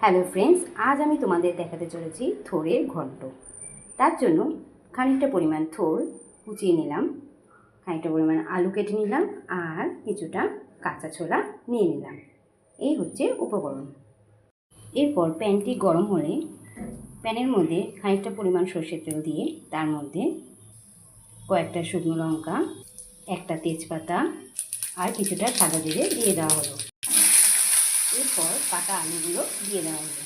Hello friends, আজ আমি তোমাদের দেখাতে চলেছি থোড়ের ঘন্ট। তার জন্য খানিকটা পরিমাণ থোড় কুচিয়ে নিলাম, খানিকটা পরিমাণ আলু কেটে নিলাম আর কিছুটা কাঁচা ছোলা নিয়ে নিলাম। এই হচ্ছে উপকরণ। এরপর প্যানটি গরম হলে প্যানের মধ্যে খানিকটা পরিমাণ সর্ষের তেল দিয়ে তার মধ্যে কয়েকটা শুকনো লঙ্কা, একটা তেজপাতা আর কিছুটা সাদা জিরে দিয়ে দেওয়া হলো। এরপর কাটা আলুগুলো দিয়ে দেওয়া হলো।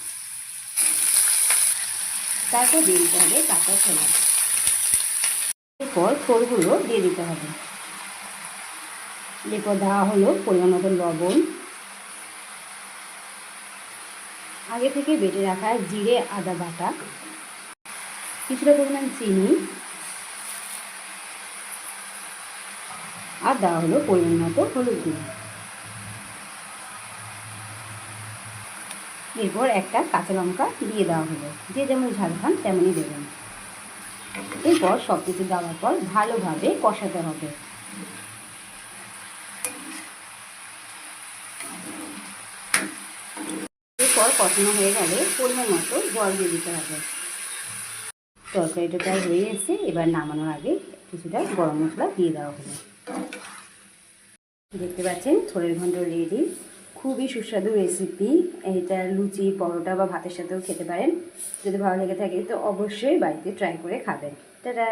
তারপর দিয়ে দিতে হবে কাঁচা ছোলা। এরপর থোড়গুলো দিয়ে দিতে হবে। এরপর দেওয়া হলো পরিমাণ মতো লবণ, আগে থেকে বেটে রাখা জিরে আদা বাটা, কিছুটা পরিমাণ চিনি আর দেওয়া হলো পরিমাণ মতো হলুদ গুঁড়ো। এরপর একটা কাঁচা লঙ্কা দিয়ে দেওয়া হলো, যে যেমন ঝাল খান তেমনই দেবেন। এরপর সব কিছু দেওয়ার পর ভালোভাবে কষাতে হবে। এরপর কষানো হয়ে গেলে পরিমাণ মতো জল দিয়ে দিতে হবে। তরকারিটা প্রায় হয়ে এসেছে, এবার নামানোর আগে কিছুটা গরম মশলা দিয়ে দেওয়া হলো। দেখতে পাচ্ছেন থোড়ের ঘন্ট রেডি। খুবই সুস্বাদু রেসিপি। এটা লুচি, পরোটা বা ভাতের সাথেও খেতে পারেন। যদি ভালো লেগে থাকে তো অবশ্যই বাড়িতে ট্রাই করে খাবেন। টাটা।